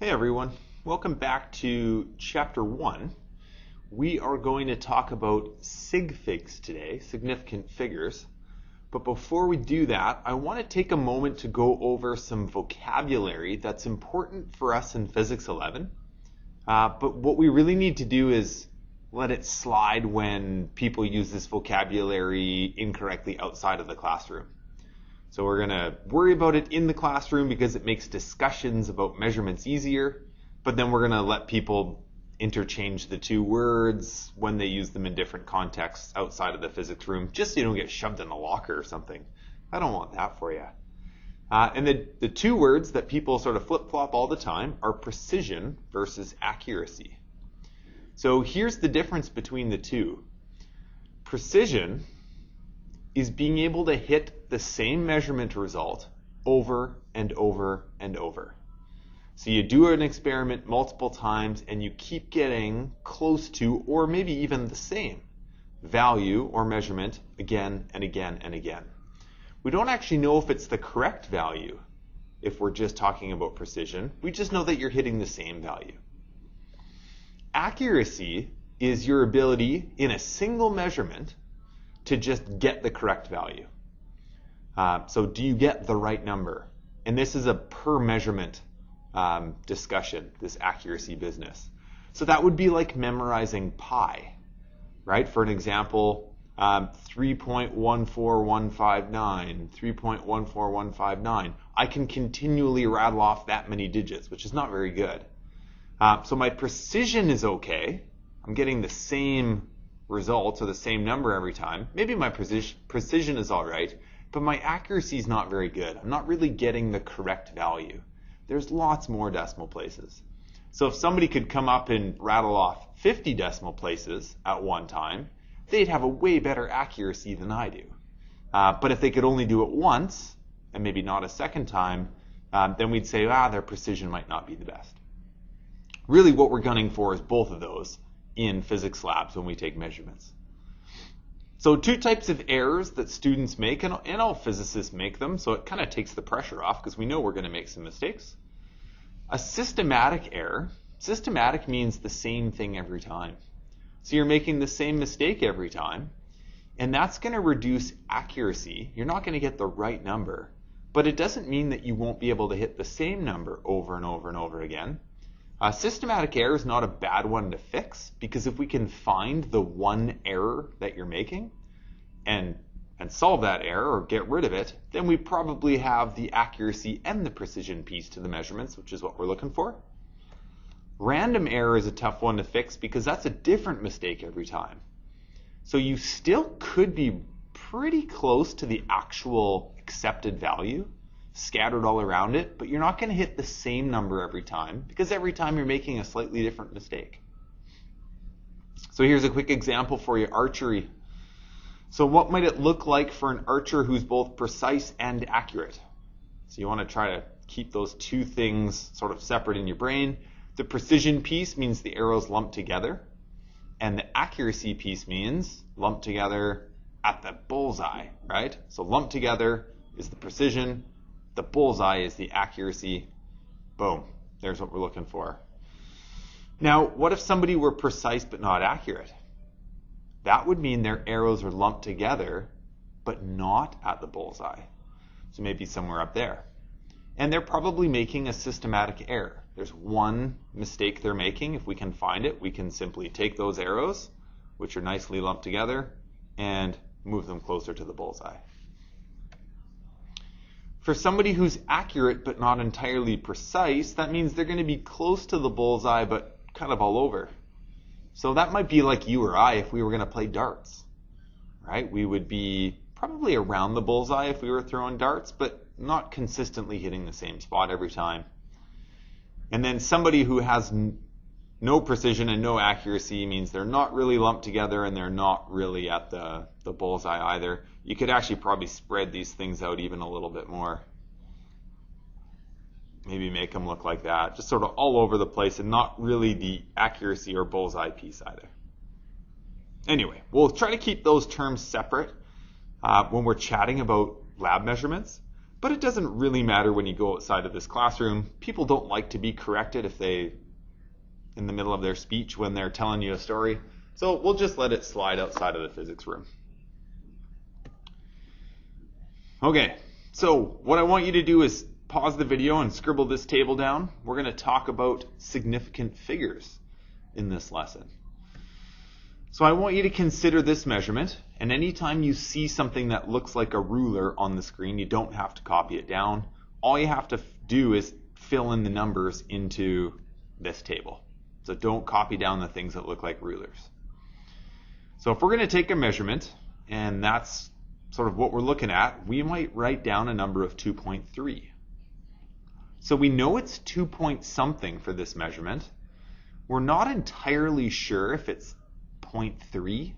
Hey everyone, welcome back to Chapter 1. We are going to talk about Sig Figs today, significant figures. But before we do that, I want to take a moment to go over some vocabulary that's important for us in Physics 11. But what we really need to do is let it slide when people use this vocabulary incorrectly outside of the classroom. So we're going to worry about it in the classroom because it makes discussions about measurements easier, but then we're going to let people interchange the two words when they use them in different contexts outside of the physics room, just so you don't get shoved in a locker or something. I don't want that for you. And the two words that people sort of flip-flop all the time are precision versus accuracy. So here's the difference between the two. Precision is being able to hit the same measurement result over and over and over. So you do an experiment multiple times and you keep getting close to, or maybe even the same value or measurement again and again and again. We don't actually know if it's the correct value if we're just talking about precision. We just know that you're hitting the same value. Accuracy is your ability in a single measurement to just get the correct value. So do you get the right number? And this is a per measurement discussion, this accuracy business. So that would be like memorizing pi, right? For an example, 3.14159, 3.14159. I can continually rattle off that many digits, which is not very good. So my precision is okay. I'm getting the same results or the same number every time. Maybe my precision is all right, but my accuracy is not very good. I'm not really getting the correct value. There's lots more decimal places. So if somebody could come up and rattle off 50 decimal places at one time, they'd have a way better accuracy than I do. But if they could only do it once, and maybe not a second time, then we'd say, their precision might not be the best. Really what we're gunning for is both of those in physics labs when we take measurements. So two types of errors that students make, and all physicists make them, so it kind of takes the pressure off because we know we're going to make some mistakes. A systematic error. Systematic means the same thing every time. So you're making the same mistake every time, and that's going to reduce accuracy. You're not going to get the right number, but it doesn't mean that you won't be able to hit the same number over and over and over again. Systematic error is not a bad one to fix, because if we can find the one error that you're making and solve that error or get rid of it, then we probably have the accuracy and the precision piece to the measurements, which is what we're looking for. Random error is a tough one to fix because that's a different mistake every time. So you still could be pretty close to the actual accepted value, scattered all around it, but you're not going to hit the same number every time because every time you're making a slightly different mistake. So here's a quick example for you, archery. So what might it look like for an archer who's both precise and accurate? So you want to try to keep those two things sort of separate in your brain. The precision piece means the arrows lumped together, and the accuracy piece means lumped together at the bullseye, right? So lumped together is the precision. The bullseye is the accuracy. Boom. There's what we're looking for. Now, what if somebody were precise but not accurate? That would mean their arrows are lumped together but not at the bullseye. So maybe somewhere up there. And they're probably making a systematic error. There's one mistake they're making. If we can find it, we can simply take those arrows, which are nicely lumped together, and move them closer to the bullseye. For somebody who's accurate but not entirely precise, that means they're going to be close to the bullseye but kind of all over. So that might be like you or I if we were going to play darts, right? We would be probably around the bullseye if we were throwing darts, but not consistently hitting the same spot every time. And then somebody who has no precision and no accuracy means they're not really lumped together and they're not really at the bullseye either. You could actually probably spread these things out even a little bit more. Maybe make them look like that, just sort of all over the place and not really the accuracy or bullseye piece either. Anyway, we'll try to keep those terms separate when we're chatting about lab measurements. But it doesn't really matter when you go outside of this classroom. People don't like to be corrected if they, in the middle of their speech when they're telling you a story. So we'll just let it slide outside of the physics room. Okay, so what I want you to do is pause the video and scribble this table down. We're going to talk about significant figures in this lesson. So I want you to consider this measurement, and anytime you see something that looks like a ruler on the screen, you don't have to copy it down. All you have to do is fill in the numbers into this table. So don't copy down the things that look like rulers. So if we're going to take a measurement, and that's sort of what we're looking at, we might write down a number of 2.3. So we know it's 2 point something for this measurement. We're not entirely sure if it's 0.3,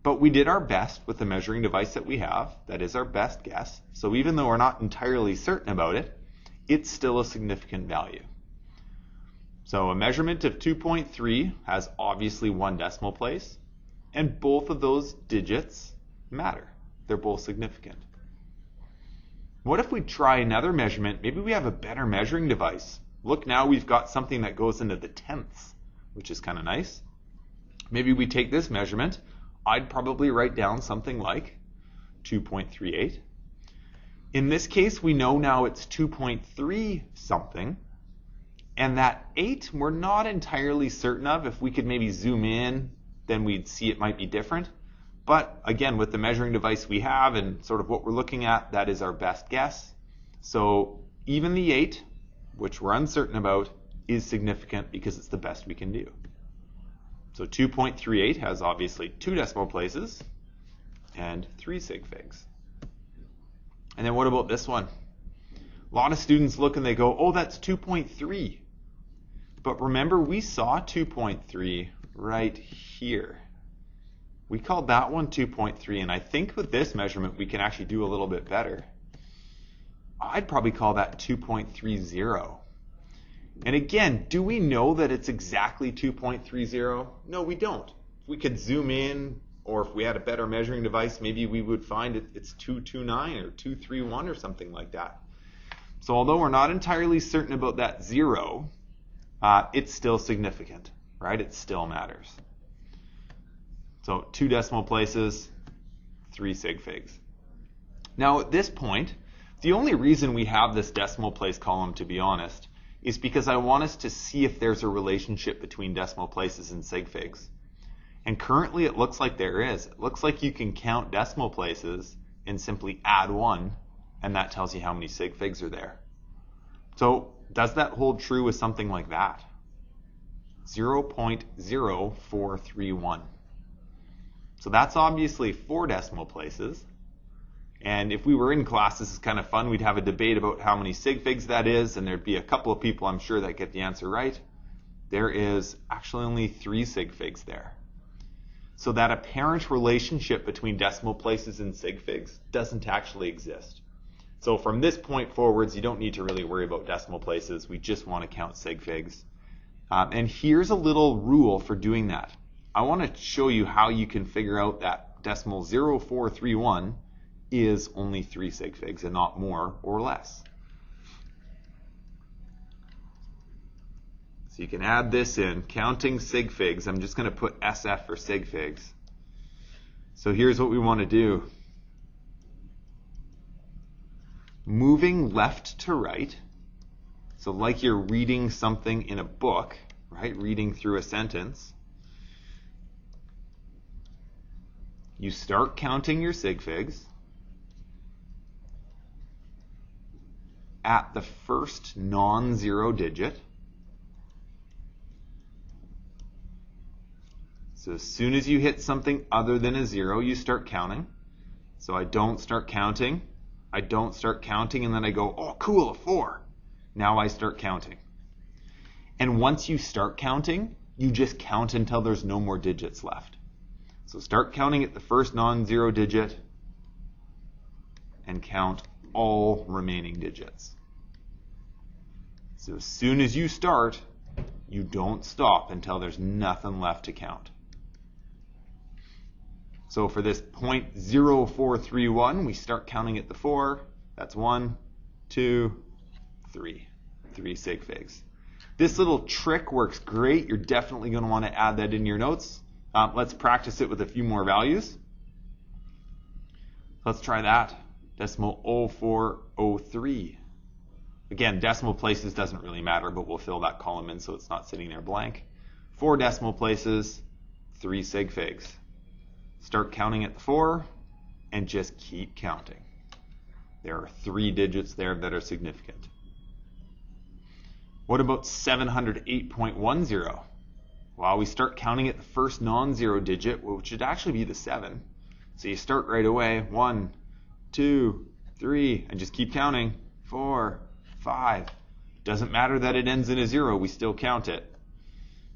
but we did our best with the measuring device that we have. That is our best guess. So even though we're not entirely certain about it, it's still a significant value. So a measurement of 2.3 has obviously one decimal place, and both of those digits matter. They're both significant. What if we try another measurement? Maybe we have a better measuring device. Look, now we've got something that goes into the tenths, which is kind of nice. Maybe we take this measurement. I'd probably write down something like 2.38. In this case, we know now it's 2.3 something. And that 8, we're not entirely certain of. If we could maybe zoom in, then we'd see it might be different. But again, with the measuring device we have and sort of what we're looking at, that is our best guess. So even the 8, which we're uncertain about, is significant because it's the best we can do. So 2.38 has obviously 2 decimal places and 3 sig figs. And then what about this one? A lot of students look and they go, oh, that's 2.3. But remember, we saw 2.3 right here. We called that one 2.3, and I think with this measurement we can actually do a little bit better. I'd probably call that 2.30. And again, do we know that it's exactly 2.30? No, we don't. If we could zoom in, or if we had a better measuring device, maybe we would find it's 229 or 231 or something like that. So although we're not entirely certain about that 0, it's still significant, right? It still matters. So 2 decimal places, 3 sig figs. Now at this point, the only reason we have this decimal place column, to be honest, is because I want us to see if there's a relationship between decimal places and sig figs. And currently it looks like there is. It looks like you can count decimal places and simply add 1, and that tells you how many sig figs are there. So does that hold true with something like that? 0.0431. So that's obviously 4 decimal places. And if we were in class, this is kind of fun. We'd have a debate about how many sig figs that is, and there'd be a couple of people, I'm sure, that get the answer right. There is actually only 3 sig figs there. So that apparent relationship between decimal places and sig figs doesn't actually exist. So from this point forwards, you don't need to really worry about decimal places. We just want to count sig figs. And here's a little rule for doing that. I want to show you how you can figure out that decimal 0431 is only 3 sig figs and not more or less. So you can add this in, counting sig figs. I'm just going to put SF for sig figs. So here's what we want to do. Moving left to right, so like you're reading something in a book, right? Reading through a sentence. You start counting your sig figs at the first non-zero digit. So as soon as you hit something other than a 0, you start counting. So I don't start counting. I don't start counting, and then I go, oh, cool, a 4. Now I start counting. And once you start counting, you just count until there's no more digits left. So start counting at the first non-zero digit and count all remaining digits. So as soon as you start, you don't stop until there's nothing left to count. So for this 0.0431, we start counting at the 4. That's 1, 2, 3. 3 sig figs. This little trick works great. You're definitely going to want to add that in your notes. Let's practice it with a few more values. Let's try that. Decimal 0403. Again, decimal places doesn't really matter, but we'll fill that column in so it's not sitting there blank. 4 decimal places, 3 sig figs. Start counting at the 4 and just keep counting. There are 3 digits there that are significant. What about 708.10? Well, we start counting at the first non-zero digit, which would actually be the 7. So you start right away, 1, 2, 3, and just keep counting. 4, 5. Doesn't matter that it ends in a 0, we still count it.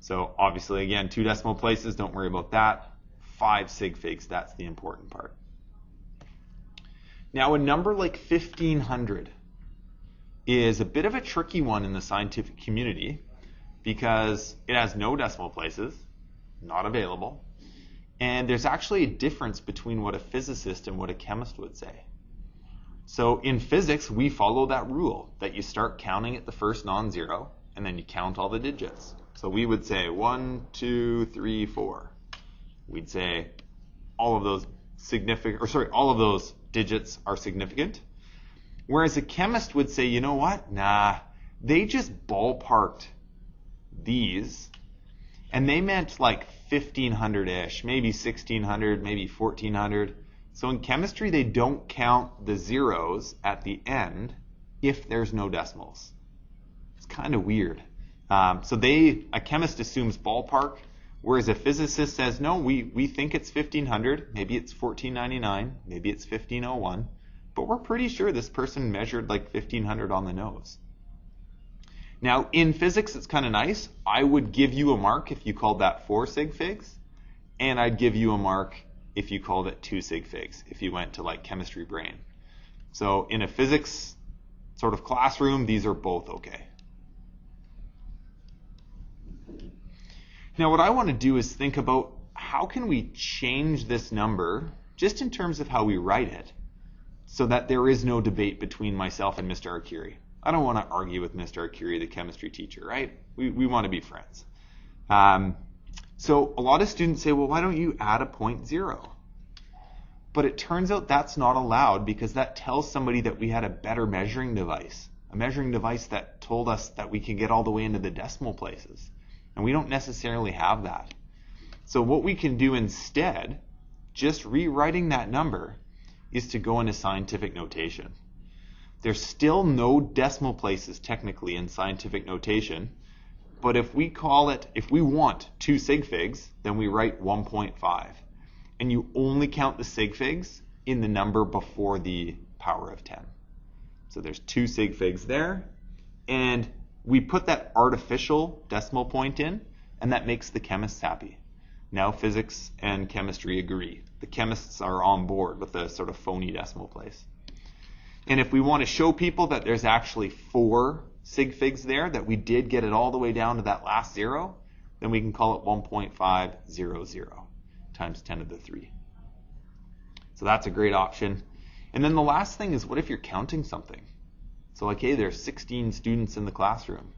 So obviously, again, 2 decimal places, don't worry about that. 5 sig figs, that's the important part. Now, a number like 1500 is a bit of a tricky one in the scientific community because it has no decimal places, not available, and there's actually a difference between what a physicist and what a chemist would say. So in physics, we follow that rule that you start counting at the first non-zero and then you count all the digits. So we would say 1, 2, 3, 4. We'd say all of those all of those digits are significant. Whereas a chemist would say, you know what? Nah, they just ballparked these and they meant like 1500-ish, maybe 1600, maybe 1400. So in chemistry, they don't count the zeros at the end if there's no decimals. It's kind of weird. So a chemist assumes ballpark, whereas a physicist says, no, we think it's 1500, maybe it's 1499, maybe it's 1501, but we're pretty sure this person measured like 1500 on the nose. Now, in physics, it's kind of nice. I would give you a mark if you called that 4 sig figs, and I'd give you a mark if you called it 2 sig figs, if you went to like chemistry brain. So in a physics sort of classroom, these are both okay. Now, what I want to do is think about how can we change this number just in terms of how we write it so that there is no debate between myself and Mr. Arcuri. I don't want to argue with Mr. Arcuri, the chemistry teacher, right? We want to be friends. So a lot of students say, well, why don't you add a 0.0? But it turns out that's not allowed because that tells somebody that we had a better measuring device, a measuring device that told us that we can get all the way into the decimal places. And we don't necessarily have that. So what we can do instead, just rewriting that number, is to go into scientific notation. There's still no decimal places technically in scientific notation, but if we want 2 sig figs, then we write 1.5. And you only count the sig figs in the number before the power of 10. So there's 2 sig figs there, and we put that artificial decimal point in, and that makes the chemists happy. Now physics and chemistry agree. The chemists are on board with the sort of phony decimal place. And if we want to show people that there's actually 4 sig figs there, that we did get it all the way down to that last 0, then we can call it 1.500 times 10 to the 3. So that's a great option. And then the last thing is, what if you're counting something? So like, hey, there's 16 students in the classroom.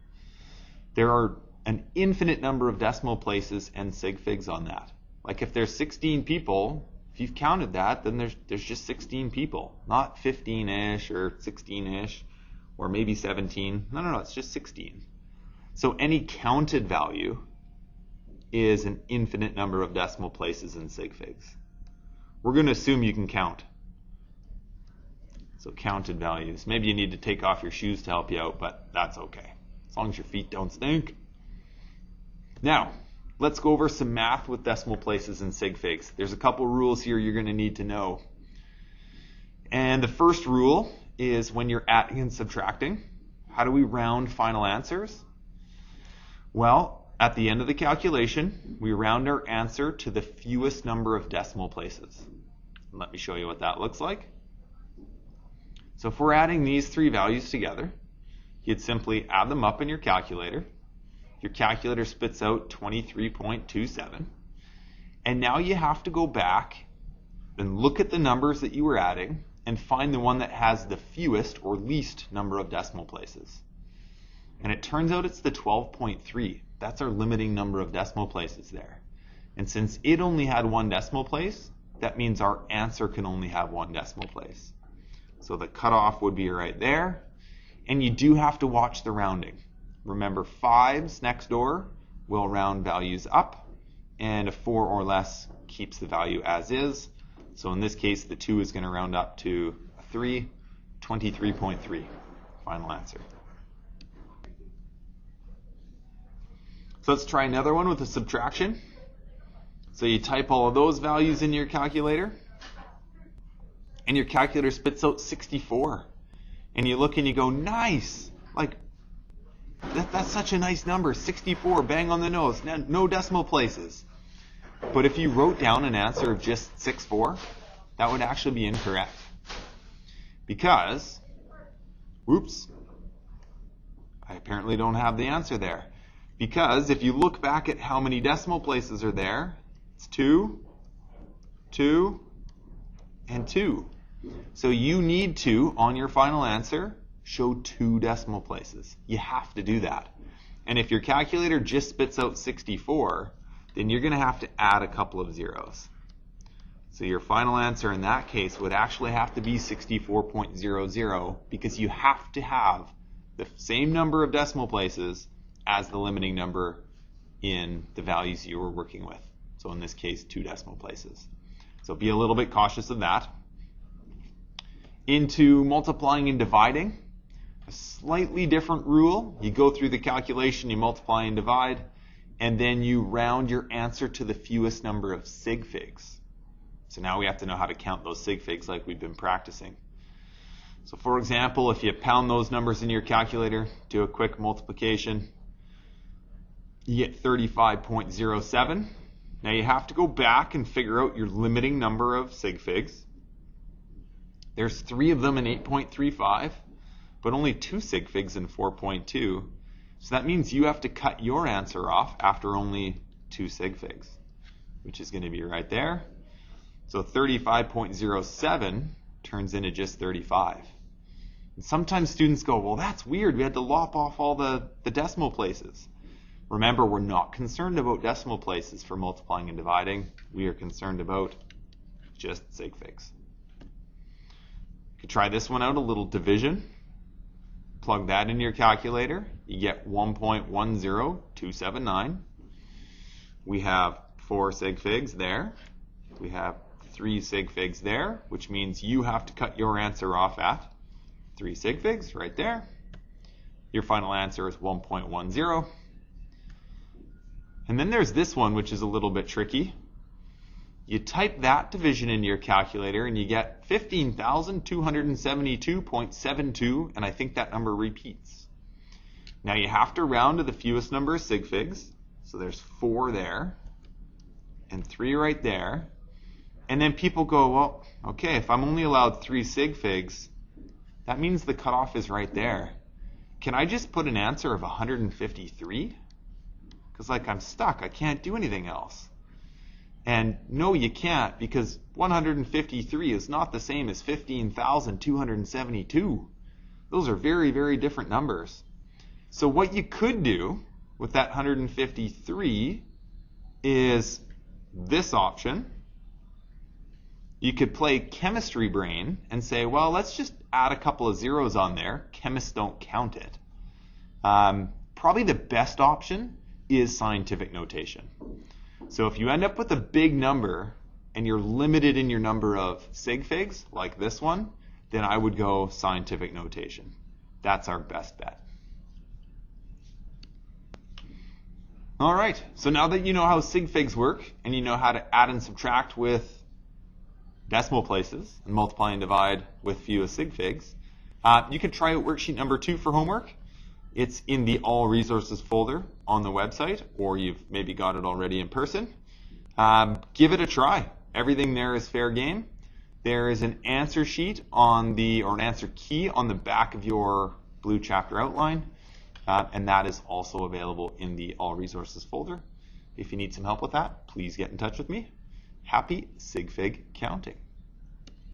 There are an infinite number of decimal places and sig figs on that. Like if there's 16 people, if you've counted that, then there's just 16 people, not 15-ish or 16-ish or maybe 17. No, it's just 16. So any counted value is an infinite number of decimal places and sig figs. We're going to assume you can count. So counted values. Maybe you need to take off your shoes to help you out, but that's okay, as long as your feet don't stink. Now, let's go over some math with decimal places and sig figs. There's a couple rules here you're going to need to know. And the first rule is when you're adding and subtracting, how do we round final answers? Well, at the end of the calculation, we round our answer to the fewest number of decimal places. Let me show you what that looks like. So if we're adding these 3 values together, you'd simply add them up in your calculator. Your calculator spits out 23.27. And now you have to go back and look at the numbers that you were adding and find the one that has the fewest or least number of decimal places. And it turns out it's the 12.3. That's our limiting number of decimal places there. And since it only had one decimal place, that means our answer can only have one decimal place. So the cutoff would be right there. And you do have to watch the rounding. Remember, 5s next door will round values up, and a 4 or less keeps the value as is. So in this case, the 2 is going to round up to a 3, 23.3. Final answer. So let's try another one with a subtraction. So you type all of those values in your calculator, and your calculator spits out 64. And you look and you go, nice! Like, that's such a nice number, 64, bang on the nose, no decimal places. But if you wrote down an answer of just 64, that would actually be incorrect. Because, whoops, I apparently don't have the answer there. Because if you look back at how many decimal places are there, it's 2, 2, and 2. So you need to, on your final answer, show 2 decimal places. You have to do that. And if your calculator just spits out 64, then you're going to have to add a couple of zeros. So your final answer in that case would actually have to be 64.00 because you have to have the same number of decimal places as the limiting number in the values you were working with. So in this case, 2 decimal places. So be a little bit cautious of that. Into multiplying and dividing, a slightly different rule. You go through the calculation, you multiply and divide, and then you round your answer to the fewest number of Sig Figs. So now we have to know how to count those Sig Figs like we've been practicing. So for example, if you pound those numbers in your calculator, do a quick multiplication, you get 35.07. Now you have to go back and figure out your limiting number of Sig Figs. There's 3 of them in 8.35, but only 2 Sig Figs in 4.2. So that means you have to cut your answer off after only 2 Sig Figs, which is going to be right there. So 35.07 turns into just 35. And sometimes students go, well, that's weird. We had to lop off all the decimal places. Remember, we're not concerned about decimal places for multiplying and dividing. We are concerned about just Sig Figs. You could try this one out, a little division. Plug that in your calculator. You get 1.10279. We have 4 Sig Figs there. We have 3 Sig Figs there, which means you have to cut your answer off at 3 Sig Figs right there. Your final answer is 1.10. And then there's this one, which is a little bit tricky. You type that division into your calculator and you get 15,272.72, and I think that number repeats. Now you have to round to the fewest number of Sig Figs. So there's 4 there and 3 right there. And then people go, well, okay, if I'm only allowed 3 Sig Figs, that means the cutoff is right there. Can I just put an answer of 153? Because like I'm stuck, I can't do anything else. And no, you can't, because 153 is not the same as 15,272. Those are very, very different numbers. So what you could do with that 153 is this option. You could play chemistry brain and say, well, let's just add a couple of zeros on there. Chemists don't count it. Probably the best option is scientific notation. So if you end up with a big number and you're limited in your number of Sig Figs, like this one, then I would go scientific notation. That's our best bet. All right, so now that you know how Sig Figs work and you know how to add and subtract with decimal places and multiply and divide with fewest Sig Figs, you can try out worksheet number 2 for homework. It's in the All Resources folder on the website, or you've maybe got it already in person. Give it a try. Everything there is fair game. There is an answer sheet on or an answer key on the back of your blue chapter outline, and that is also available in the All Resources folder. If you need some help with that, please get in touch with me. Happy Sig Fig counting.